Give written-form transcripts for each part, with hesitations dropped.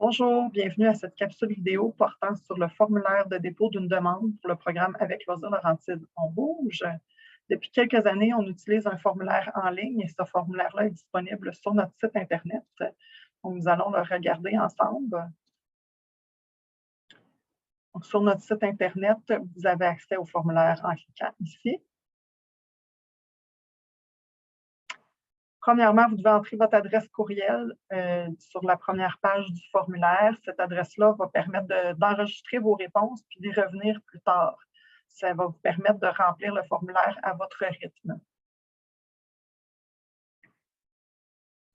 Bonjour, bienvenue à cette capsule vidéo portant sur le formulaire de dépôt d'une demande pour le programme Avec Loisirs-Laurentides On bouge. Depuis quelques années, on utilise un formulaire en ligne et ce formulaire-là est disponible sur notre site Internet. Donc, nous allons le regarder ensemble. Donc, sur notre site Internet, vous avez accès au formulaire en cliquant ici. Premièrement, vous devez entrer votre adresse courriel sur la première page du formulaire. Cette adresse-là va permettre d'enregistrer vos réponses puis d'y revenir plus tard. Ça va vous permettre de remplir le formulaire à votre rythme.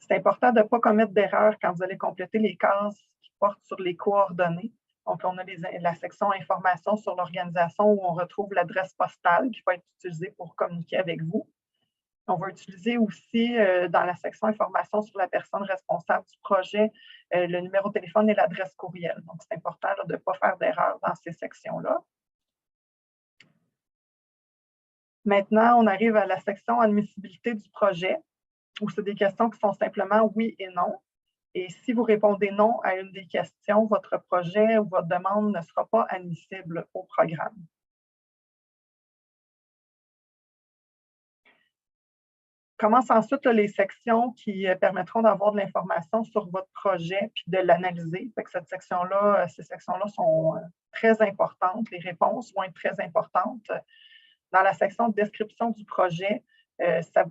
C'est important de ne pas commettre d'erreur quand vous allez compléter les cases qui portent sur les coordonnées. Donc, on a la section information sur l'organisation où on retrouve l'adresse postale qui va être utilisée pour communiquer avec vous. On va utiliser aussi dans la section information sur la personne responsable du projet le numéro de téléphone et l'adresse courriel. Donc, c'est important de ne pas faire d'erreur dans ces sections-là. Maintenant, on arrive à la section admissibilité du projet, où c'est des questions qui sont simplement oui et non. Et si vous répondez non à une des questions, votre projet ou votre demande ne sera pas admissible au programme. Commencent ensuite les sections qui permettront d'avoir de l'information sur votre projet puis de l'analyser. Cette section-là, ces sections-là sont très importantes. Les réponses vont être très importantes. Dans la section de description du projet, ça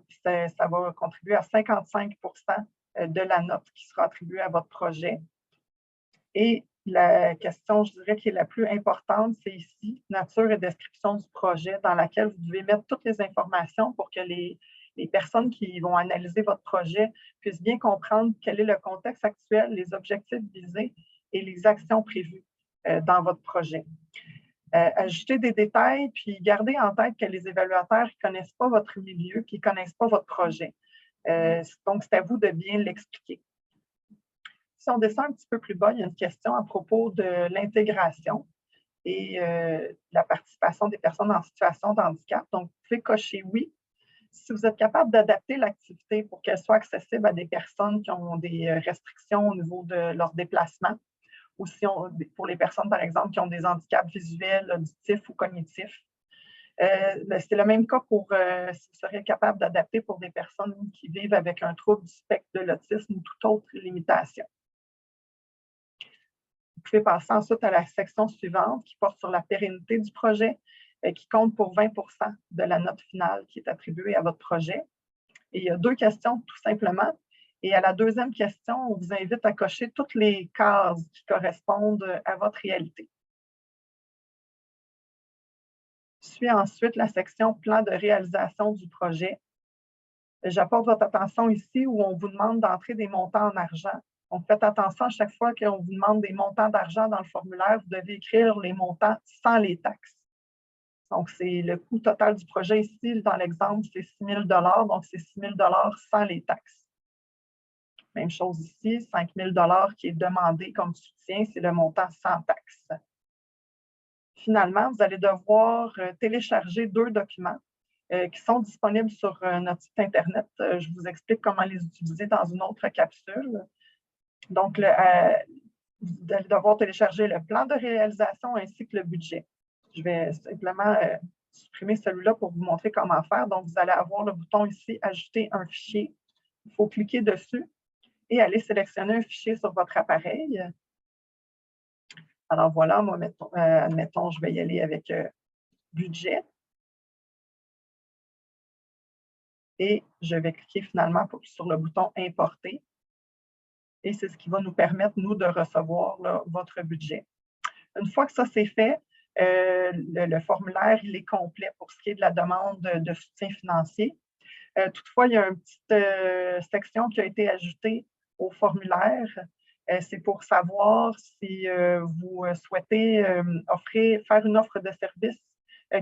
va contribuer à 55 de la note qui sera attribuée à votre projet. Et la question, je dirais, qui est la plus importante, c'est ici, nature et description du projet, dans laquelle vous devez mettre toutes les informations pour que les personnes qui vont analyser votre projet puissent bien comprendre quel est le contexte actuel, les objectifs visés et les actions prévues dans votre projet. Ajoutez des détails, puis gardez en tête que les évaluateurs ne connaissent pas votre milieu, qu'ils ne connaissent pas votre projet. Donc, c'est à vous de bien l'expliquer. Si on descend un petit peu plus bas, il y a une question à propos de l'intégration et la participation des personnes en situation de handicap. Donc, vous pouvez cocher oui. Si vous êtes capable d'adapter l'activité pour qu'elle soit accessible à des personnes qui ont des restrictions au niveau de leur déplacement, ou si pour les personnes, par exemple, qui ont des handicaps visuels, auditifs ou cognitifs. C'est le même cas pour si vous seriez capable d'adapter pour des personnes qui vivent avec un trouble du spectre de l'autisme ou toute autre limitation. Vous pouvez passer ensuite à la section suivante qui porte sur la pérennité du projet, qui compte pour 20 de la note finale qui est attribuée à votre projet. Et il y a deux questions tout simplement. Et à la deuxième question, on vous invite à cocher toutes les cases qui correspondent à votre réalité. Suit ensuite la section plan de réalisation du projet. J'apporte votre attention ici où on vous demande d'entrer des montants en argent. Donc, faites attention à chaque fois qu'on vous demande des montants d'argent dans le formulaire, vous devez écrire les montants sans les taxes. Donc, c'est le coût total du projet ici. Dans l'exemple, c'est 6 000 $, donc c'est 6 000 $ sans les taxes. Même chose ici, 5 000 $ qui est demandé comme soutien, c'est le montant sans taxes. Finalement, vous allez devoir télécharger deux documents qui sont disponibles sur notre site Internet. Je vous explique comment les utiliser dans une autre capsule. Donc, vous allez devoir télécharger le plan de réalisation ainsi que le budget. Je vais simplement supprimer celui-là pour vous montrer comment faire. Donc, vous allez avoir le bouton ici « Ajouter un fichier ». Il faut cliquer dessus et aller sélectionner un fichier sur votre appareil. Alors voilà, moi, admettons, je vais y aller avec budget. Et je vais cliquer finalement sur le bouton « Importer ». Et c'est ce qui va nous permettre, nous, de recevoir là, votre budget. Une fois que ça c'est fait, le formulaire il est complet pour ce qui est de la demande de soutien financier. Toutefois, il y a une petite section qui a été ajoutée au formulaire. C'est pour savoir si vous souhaitez faire une offre de service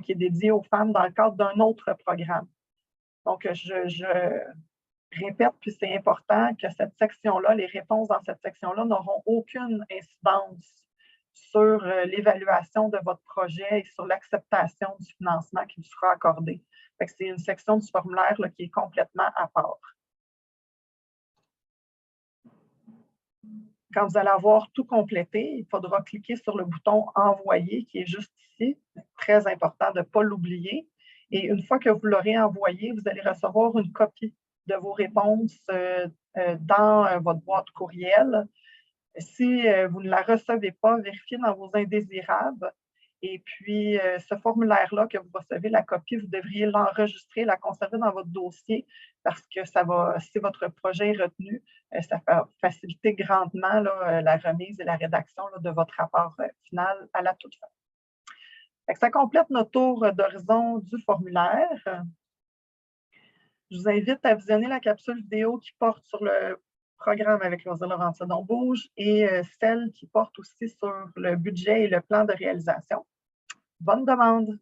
qui est dédiée aux femmes dans le cadre d'un autre programme. Donc, je répète, puis c'est important que cette section-là, les réponses dans cette section-là n'auront aucune incidence sur l'évaluation de votre projet et sur l'acceptation du financement qui vous sera accordé. C'est une section du formulaire là, qui est complètement à part. Quand vous allez avoir tout complété, il faudra cliquer sur le bouton « Envoyer » qui est juste ici. C'est très important de ne pas l'oublier. Et une fois que vous l'aurez envoyé, vous allez recevoir une copie de vos réponses dans votre boîte courriel. Si vous ne la recevez pas, vérifiez dans vos indésirables. Et puis, ce formulaire-là que vous recevez, la copie, vous devriez l'enregistrer, la conserver dans votre dossier parce que ça va, si votre projet est retenu, ça va faciliter grandement là, la remise et la rédaction là, de votre rapport final à la toute fin. Fait que ça complète notre tour d'horizon du formulaire. Je vous invite à visionner la capsule vidéo qui porte sur le programme avec Roselle Laurentide On Bouge et celle qui porte aussi sur le budget et le plan de réalisation. Bonne demande!